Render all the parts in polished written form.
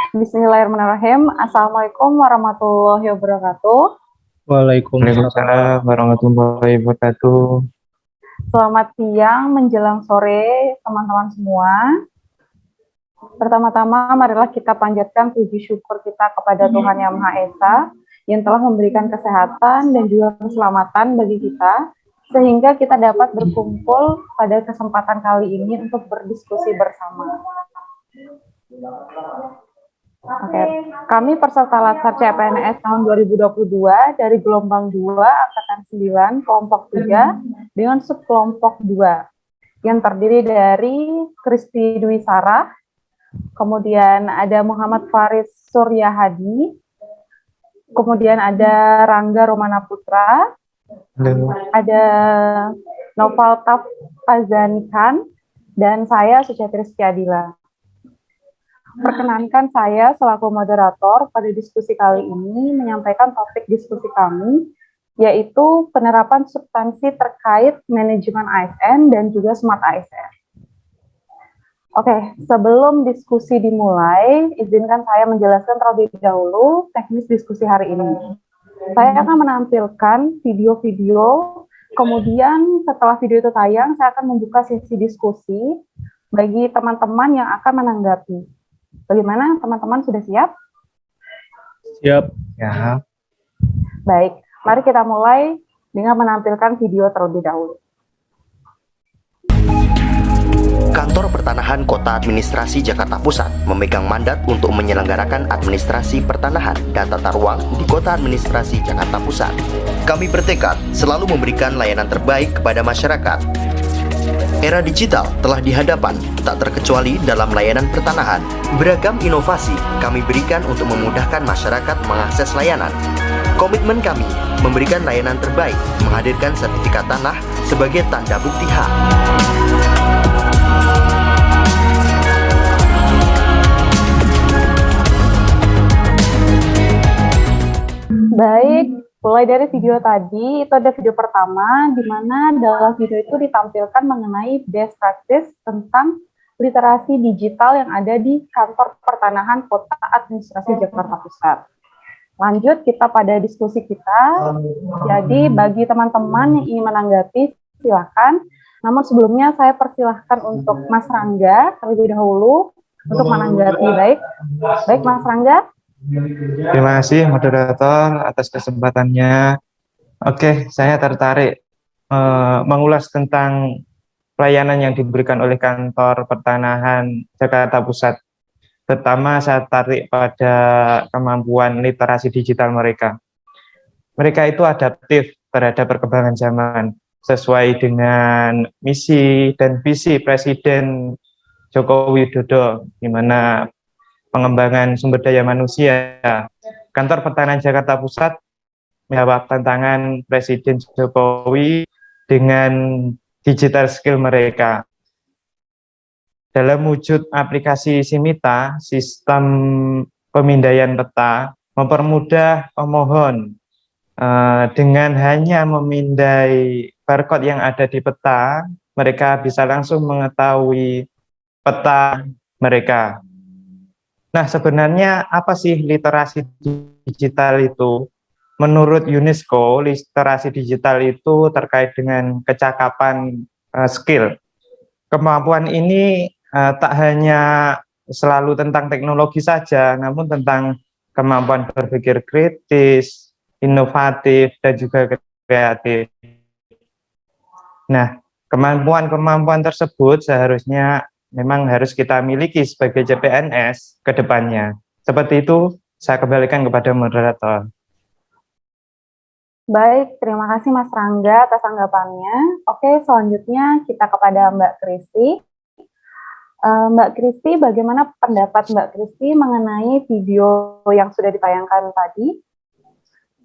Bismillahirrahmanirrahim. Assalamualaikum warahmatullahi wabarakatuh. Waalaikumsalam warahmatullahi wabarakatuh. Selamat siang menjelang sore teman-teman semua. Pertama-tama marilah kita panjatkan puji syukur kita kepada Tuhan Yang Maha Esa yang telah memberikan kesehatan dan juga keselamatan bagi kita sehingga kita dapat berkumpul pada kesempatan kali ini untuk berdiskusi bersama. Oke, kami peserta Latsar CPNS tahun 2022 dari gelombang 2 angkatan 9 kelompok 3 dengan subkelompok 2 yang terdiri dari Kristi Dwi Sarah, kemudian ada Muhammad Faris Suryahadi, kemudian ada Rangga Romana Putra, ada Noval Tafazanikan, dan saya Suciati Rizky Adila. Perkenankan saya selaku moderator pada diskusi kali ini menyampaikan topik diskusi kami, yaitu penerapan substansi terkait manajemen ASN dan juga Smart ASN. Oke, sebelum diskusi dimulai, izinkan saya menjelaskan terlebih dahulu teknis diskusi hari ini. Saya akan menampilkan video-video, kemudian setelah video itu tayang, saya akan membuka sesi diskusi bagi teman-teman yang akan menanggapi. Bagaimana teman-teman, sudah siap? Siap. Ya. Baik, mari kita mulai dengan menampilkan video terlebih dahulu. Kantor Pertanahan Kota Administrasi Jakarta Pusat memegang mandat untuk menyelenggarakan administrasi pertanahan dan tata ruang di Kota Administrasi Jakarta Pusat. Kami bertekad selalu memberikan layanan terbaik kepada masyarakat. Era digital telah di hadapan, tak terkecuali dalam layanan pertanahan. Beragam inovasi kami berikan untuk memudahkan masyarakat mengakses layanan. Komitmen kami memberikan layanan terbaik, menghadirkan sertifikat tanah sebagai tanda bukti hak. Baik, mulai dari video tadi, itu ada video pertama, di mana dalam video itu ditampilkan mengenai best practice tentang literasi digital yang ada di Kantor Pertanahan Kota Administrasi Jakarta Pusat. Lanjut kita pada diskusi kita. Jadi bagi teman-teman yang ingin menanggapi, silakan. Namun sebelumnya saya persilahkan untuk Mas Rangga terlebih dahulu untuk menanggapi. Baik Mas Rangga. Terima kasih moderator atas kesempatannya. Oke, saya tertarik mengulas tentang pelayanan yang diberikan oleh Kantor Pertanahan Jakarta Pusat. Pertama, saya tarik pada kemampuan literasi digital mereka. Mereka itu adaptif terhadap perkembangan zaman, sesuai dengan misi dan visi Presiden Joko Widodo, di mana pengembangan sumber daya manusia. Kantor Pertanahan Jakarta Pusat menjawab tantangan Presiden Jokowi dengan digital skill mereka. Dalam wujud aplikasi Simita, sistem pemindaian peta mempermudah pemohon dengan hanya memindai barcode yang ada di peta, mereka bisa langsung mengetahui peta mereka. Nah, sebenarnya apa sih literasi digital itu? Menurut UNESCO, literasi digital itu terkait dengan kecakapan skill. Kemampuan ini tak hanya selalu tentang teknologi saja, namun tentang kemampuan berpikir kritis, inovatif, dan juga kreatif. Nah, kemampuan-kemampuan tersebut seharusnya memang harus kita miliki sebagai CPNS ke depannya. Seperti itu, saya kembalikan kepada moderator. Baik, terima kasih Mas Rangga atas tanggapannya. Oke, selanjutnya kita kepada Mbak Kristi. Mbak Kristi, bagaimana pendapat Mbak Kristi mengenai video yang sudah ditayangkan tadi?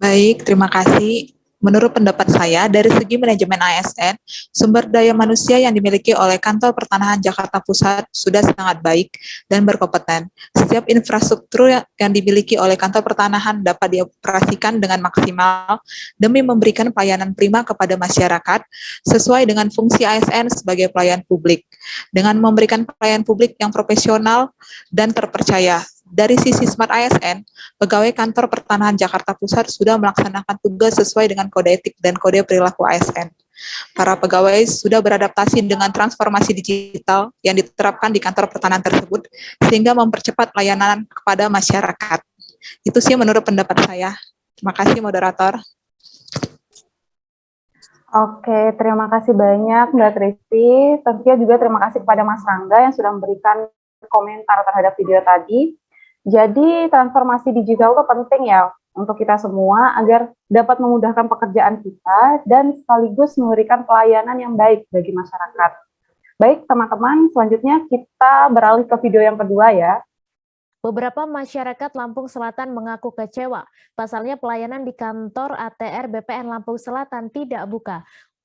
Baik, terima kasih. Menurut pendapat saya, dari segi manajemen ASN, sumber daya manusia yang dimiliki oleh Kantor Pertanahan Jakarta Pusat sudah sangat baik dan berkompeten. Setiap infrastruktur yang dimiliki oleh Kantor Pertanahan dapat dioperasikan dengan maksimal demi memberikan pelayanan prima kepada masyarakat sesuai dengan fungsi ASN sebagai pelayan publik, dengan memberikan pelayanan publik yang profesional dan terpercaya. dari sisi Smart ASN, pegawai kantor pertanahan Jakarta Pusat sudah melaksanakan tugas sesuai dengan kode etik dan kode perilaku ASN. Para pegawai sudah beradaptasi dengan transformasi digital yang diterapkan di kantor pertanahan tersebut, sehingga mempercepat pelayanan kepada masyarakat. Itu sih menurut pendapat saya. Terima kasih, moderator. Oke, terima kasih banyak Mbak Kristi. Tentunya juga terima kasih kepada Mas Rangga yang sudah memberikan komentar terhadap video tadi. Jadi transformasi digital itu penting ya untuk kita semua agar dapat memudahkan pekerjaan kita dan sekaligus memberikan pelayanan yang baik bagi masyarakat. Baik teman-teman, selanjutnya kita beralih ke video yang kedua ya. Beberapa masyarakat Lampung Selatan mengaku kecewa. Pasalnya pelayanan di kantor ATR BPN Lampung Selatan tidak buka.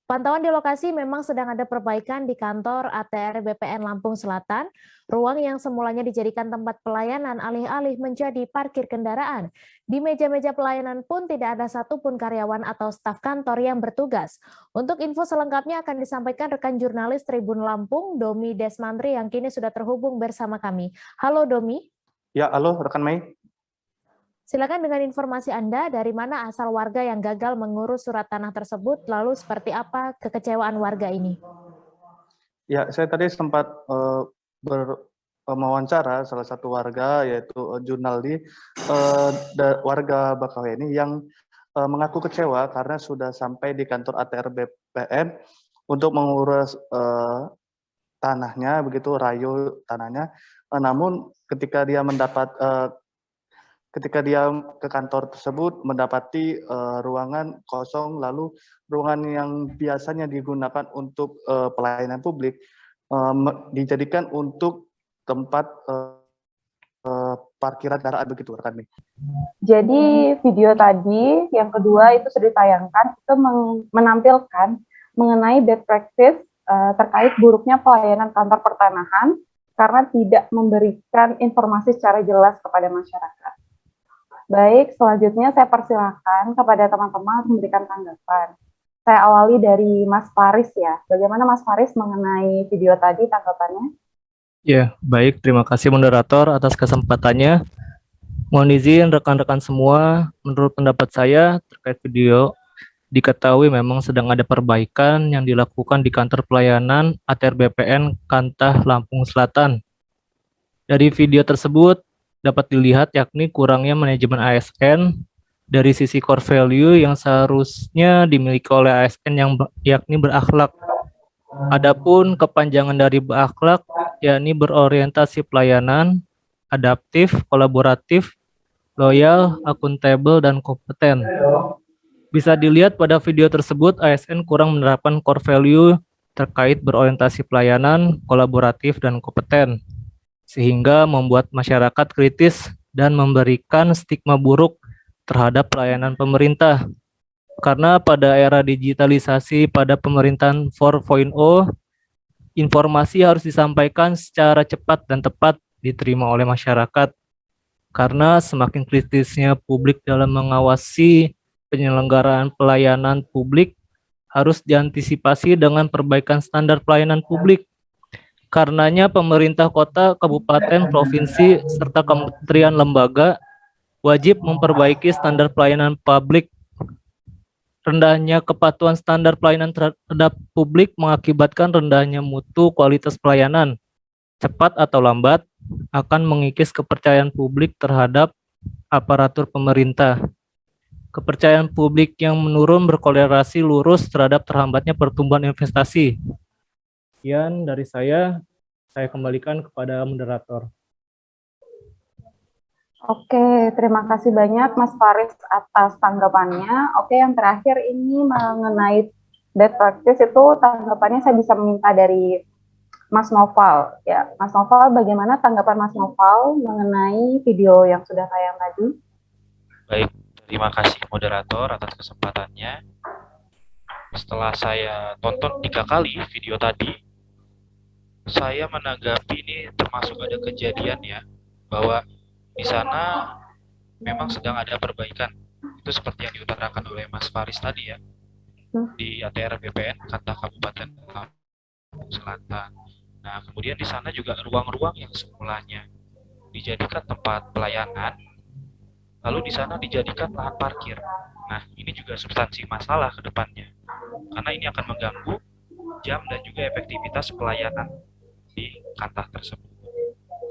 Pantauan di lokasi memang sedang ada perbaikan di kantor ATR BPN Lampung Selatan. Ruang yang semulanya dijadikan tempat pelayanan alih-alih menjadi parkir kendaraan. Di meja-meja pelayanan pun tidak ada satupun karyawan atau staf kantor yang bertugas. Untuk info selengkapnya akan disampaikan rekan jurnalis Tribun Lampung, Domi Desmantri, yang kini sudah terhubung bersama kami. Halo Domi. Ya, halo rekan Mei. Silakan dengan informasi Anda, dari mana asal warga yang gagal mengurus surat tanah tersebut, lalu seperti apa kekecewaan warga ini? Ya, saya tadi sempat mewawancara salah satu warga, yaitu Junaldi, warga Bakauheni yang mengaku kecewa karena sudah sampai di kantor ATR BPN untuk mengurus tanahnya, begitu rayu tanahnya. Namun ketika dia ke kantor tersebut mendapati ruangan kosong, lalu ruangan yang biasanya digunakan untuk pelayanan publik dijadikan untuk tempat parkiran kendaraan, begitu rekan Mei. Jadi video tadi yang kedua itu sudah ditayangkan, itu menampilkan mengenai bad practice terkait buruknya pelayanan kantor pertanahan karena tidak memberikan informasi secara jelas kepada masyarakat. Baik, selanjutnya saya persilahkan kepada teman-teman memberikan tanggapan. Saya awali dari Mas Faris ya. Bagaimana Mas Faris mengenai video tadi tanggapannya? Ya, baik. Terima kasih moderator atas kesempatannya. Mohon izin rekan-rekan semua, menurut pendapat saya terkait video, diketahui memang sedang ada perbaikan yang dilakukan di kantor pelayanan ATR BPN Kantah Lampung Selatan. Dari video tersebut dapat dilihat yakni kurangnya manajemen ASN dari sisi core value yang seharusnya dimiliki oleh ASN yang yakni berakhlak. Adapun kepanjangan dari berakhlak yakni berorientasi pelayanan, adaptif, kolaboratif, loyal, akuntabel, dan kompeten. Bisa dilihat pada video tersebut, ASN kurang menerapkan core value terkait berorientasi pelayanan, kolaboratif, dan kompeten, sehingga membuat masyarakat kritis dan memberikan stigma buruk terhadap pelayanan pemerintah. Karena pada era digitalisasi pada pemerintahan 4.0, informasi harus disampaikan secara cepat dan tepat diterima oleh masyarakat. Karena semakin kritisnya publik dalam mengawasi penyelenggaraan pelayanan publik, harus diantisipasi dengan perbaikan standar pelayanan publik. Karenanya pemerintah kota, kabupaten, provinsi, serta kementerian lembaga wajib memperbaiki standar pelayanan publik. Rendahnya kepatuhan standar pelayanan terhadap publik mengakibatkan rendahnya mutu kualitas pelayanan. Cepat atau lambat akan mengikis kepercayaan publik terhadap aparatur pemerintah. Kepercayaan publik yang menurun berkorelasi lurus terhadap terhambatnya pertumbuhan investasi. Sekian dari saya kembalikan kepada moderator. Oke, terima kasih banyak Mas Faris atas tanggapannya. Oke, yang terakhir ini mengenai bad practice itu tanggapannya saya bisa meminta dari Mas Noval. Ya, Mas Noval, bagaimana tanggapan Mas Noval mengenai video yang sudah tayang tadi? Baik, terima kasih moderator atas kesempatannya. Setelah saya tonton 3 kali video tadi, saya menanggapi ini termasuk ada kejadian ya, bahwa di sana memang sedang ada perbaikan. Itu seperti yang diutarakan oleh Mas Faris tadi ya, di ATR BPN Kantah Kabupaten Lampung Selatan. Nah, kemudian di sana juga ruang-ruang yang semulanya dijadikan tempat pelayanan, lalu di sana dijadikan lahan parkir. Nah, ini juga substansi masalah ke depannya, karena ini akan mengganggu jam dan juga efektivitas pelayanan di kantor tersebut.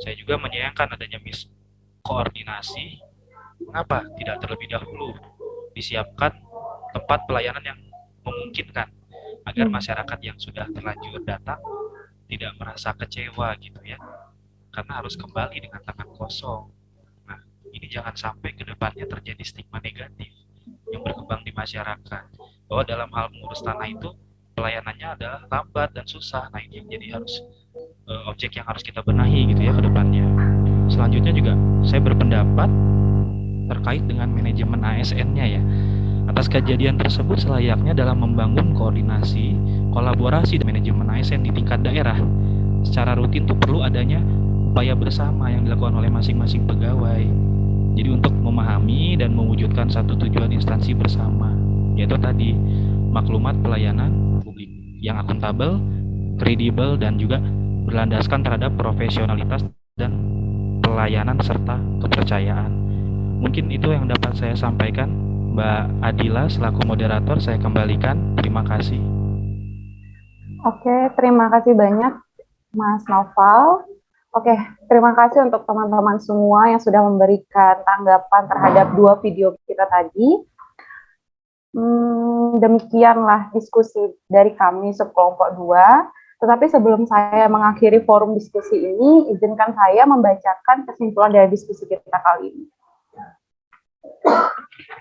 Saya juga menyayangkan adanya miskoordinasi. Mengapa tidak terlebih dahulu disiapkan tempat pelayanan yang memungkinkan agar masyarakat yang sudah terlanjur datang tidak merasa kecewa gitu ya, karena harus kembali dengan tangan kosong. Nah, ini jangan sampai ke depannya terjadi stigma negatif yang berkembang di masyarakat, bahwa dalam hal mengurus tanah itu pelayanannya adalah lambat dan susah. Nah, ini yang jadi harus objek yang harus kita benahi gitu ya ke depannya. Selanjutnya juga saya berpendapat terkait dengan manajemen ASN-nya ya. Atas kejadian tersebut selayaknya dalam membangun koordinasi, kolaborasi dan manajemen ASN di tingkat daerah. Secara rutin tuh perlu adanya upaya bersama yang dilakukan oleh masing-masing pegawai. Jadi untuk memahami dan mewujudkan satu tujuan instansi bersama, yaitu tadi maklumat pelayanan publik yang akuntabel, kredibel dan juga berlandaskan terhadap profesionalitas dan pelayanan serta kepercayaan. Mungkin itu yang dapat saya sampaikan, Mbak Adila selaku moderator, saya kembalikan. Terima kasih. Oke, terima kasih banyak Mas Noval. Oke, terima kasih untuk teman-teman semua yang sudah memberikan tanggapan terhadap 2 video kita tadi. Demikianlah diskusi dari kami subkelompok 2. Tetapi sebelum saya mengakhiri forum diskusi ini, izinkan saya membacakan kesimpulan dari diskusi kita kali ini.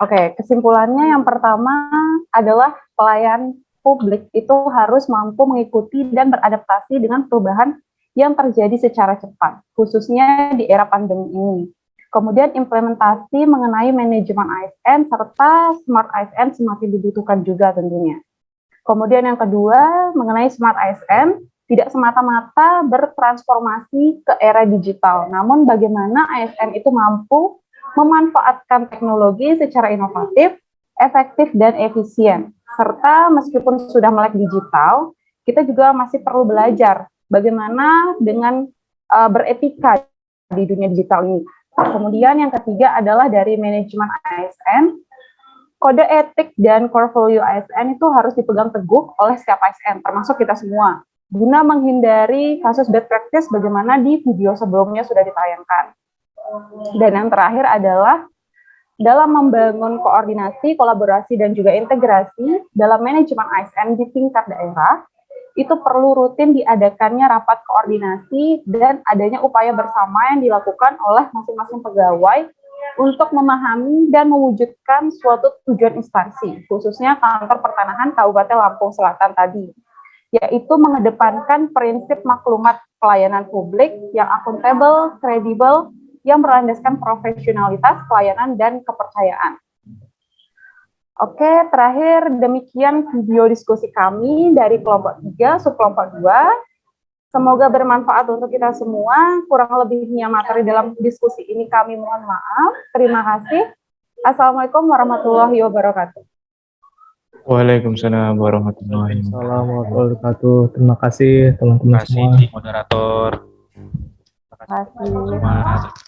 Oke, kesimpulannya yang pertama adalah pelayan publik itu harus mampu mengikuti dan beradaptasi dengan perubahan yang terjadi secara cepat, khususnya di era pandemi ini. Kemudian implementasi mengenai manajemen ASN serta smart ASN semakin dibutuhkan juga tentunya. Kemudian yang kedua, mengenai smart ASN, tidak semata-mata bertransformasi ke era digital, namun bagaimana ASN itu mampu memanfaatkan teknologi secara inovatif, efektif, dan efisien. Serta meskipun sudah melek digital, kita juga masih perlu belajar bagaimana dengan beretika di dunia digital ini. Kemudian yang ketiga adalah dari manajemen ASN, kode etik dan core value ASN itu harus dipegang teguh oleh setiap ASN, termasuk kita semua, guna menghindari kasus bad practice bagaimana di video sebelumnya sudah ditayangkan. Dan yang terakhir adalah dalam membangun koordinasi, kolaborasi, dan juga integrasi dalam manajemen ASN di tingkat daerah, itu perlu rutin diadakannya rapat koordinasi dan adanya upaya bersama yang dilakukan oleh masing-masing pegawai untuk memahami dan mewujudkan suatu tujuan instansi, khususnya kantor pertanahan Kabupaten Lampung Selatan tadi, yaitu mengedepankan prinsip maklumat pelayanan publik yang akuntabel, kredibel, yang berlandaskan profesionalitas, pelayanan, dan kepercayaan. Oke, terakhir demikian video diskusi kami dari kelompok 3, subkelompok 2. Semoga bermanfaat untuk kita semua. Kurang lebihnya materi dalam diskusi ini kami mohon maaf. Terima kasih. Assalamualaikum warahmatullahi wabarakatuh. Waalaikumsalam warahmatullahi Wabarakatuh. Terima kasih teman-teman Terima kasih semua. moderator. Terima kasih. Terima kasih.